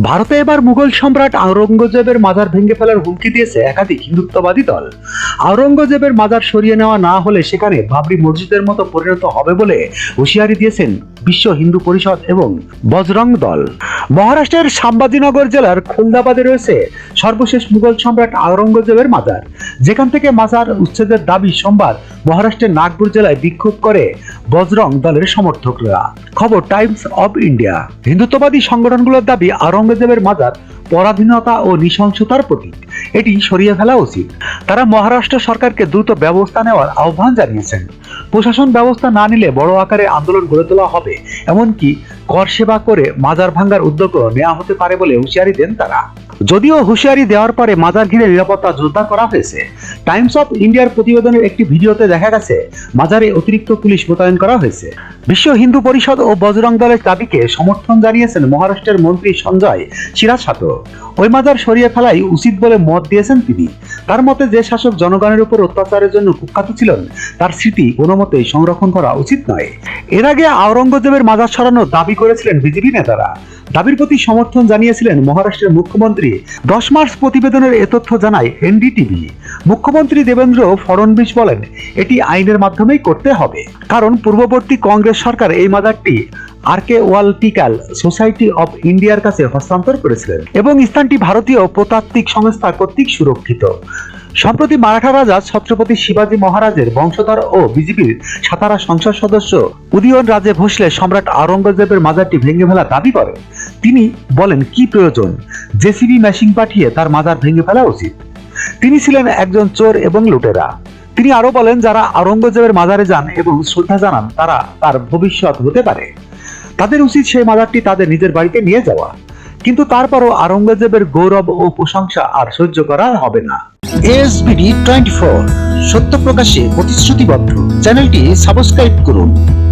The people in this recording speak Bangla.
ভারতে এবার মুঘল সম্রাট আওরঙ্গজেবের মাজার ভেঙে ফেলার হুমকি দিয়েছে একাধিক হিন্দুত্ববাদী দল। আওরঙ্গজেবের মাজার সরিয়ে নেওয়া না হলে সেখানে বাবরি মসজিদের মতো পরিণত হবে বলে হুঁশিয়ারি দিয়েছেন বিশ্ব হিন্দু পরিষদ এবং বজরং দল। মহারাষ্ট্রের সাম্বাজিনগর জেলার খুলদাবাদে রয়েছে সর্বশেষ মুঘল সম্রাট আওরঙ্গজেবের মাজার, যেখান থেকে মাজার উচ্ছেদের দাবি সোমবার মহারাষ্ট্রের নাগপুর জেলায় বিক্ষোভ করে বজরং দলের সমর্থকরা। খবর টাইমস অব ইন্ডিয়া। হিন্দুত্ববাদী সংগঠনগুলোর দাবি আওরঙ্গজেবের মাজার পরাধীনতা ও নৃশংসতার প্রতীক, এটি সরিয়ে ফেলা উচিত। তারা মহারাষ্ট্র সরকারকে দ্রুত ব্যবস্থা নেওয়ার আহ্বান জানিয়েছেন। প্রশাসন ব্যবস্থা না নিলে বড় আকারে আন্দোলন গড়ে তোলা হবে, এমনকি কর সেবা করে মাজার ভাঙার উদ্যোগও নেওয়া হতে পারে বলে হুঁশিয়ারি দেন তারা। যদিও হুঁশিয়ারি দেওয়ার পরে মাজার ঘিরে নিরাপত্তা জোরদার করা হয়েছে। টাইমস অফ ইন্ডিয়ার প্রতিবেদনের একটি ভিডিওতে দেখা গেছে মাজারে অতিরিক্ত পুলিশ মোতায়েন করা হয়েছে। বিশ্ব হিন্দু পরিষদ ও বজরং দলের দাবিকে সমর্থন জানিয়েছেন মহারাষ্ট্রের মন্ত্রী সঞ্জয় শিরাছাত। ওই মাজার সরিয়ে ফেলাই উচিত বলে মত দিয়েছেন তিনি। তার মতে, যে শাসক জনগণের উপর অত্যাচারের জন্য কুখ্যাত ছিলেন তার স্মৃতি কোনো মতেই সংরক্ষণ করা উচিত নয়। এর আগে আওরঙ্গজেবের মাজার সরানোর দাবি করেছিলেন বিজেপি নেতারা। দাবির প্রতি সমর্থন জানিয়েছিলেন মহারাষ্ট্রের মুখ্যমন্ত্রী। 10 মার্চ প্রতিবেদনের এ তথ্য জানায় এনডিটিভি। মুখ্যমন্ত্রী দেবেন্দ্র ফডনবিস বলেন, এটি আইনের মাধ্যমেই করতে হবে, কারণ পূর্ববর্তী কংগ্রেস সরকার এই মাজারটি আর্কেওলজিক্যাল সোসাইটি অব ইন্ডিয়ার কাছে হস্তান্তর করেছিলেন এবং স্থানটি ভারতীয় প্রত্নতাত্ত্বিক সংস্থা কর্তৃক সুরক্ষিত। সম্প্রতি মারাঠা রাজা ছত্রপতি শিবাজী মহারাজের বংশধর ও বিজেপির সাতারা সংসদ সদস্য উদয়ন রাজে ভোসলে সম্রাট আওরঙ্গজেবের মাজারটি ভেঙে ফেলা দাবি করেন। তিনি বলেন, কি প্রয়োজন, জেসিবি মেশিন পাঠিয়ে তার মাজার ভেঙে ফেলা উচিত। তিনি ছিলেন একজন চোর এবং লুটেরা। তিনি আরো বলেন, যারা আওরঙ্গজেবের মাজারে যান এবং শ্রদ্ধা জানান তারা তার ভবিষ্যৎ হতে পারে। তাদের উচিত সেই মাজারটি তাদের নিজের বাড়িতে নিয়ে যাওয়া, কিন্তু তারপরও আওরঙ্গজেবের গৌরব ও প্রশংসা আর সহ্য করা হবে না। ASBD 24 সত্য প্রকাশে প্রতিশ্রুতিবদ্ধ। চ্যানেলটি সাবস্ক্রাইব করুন।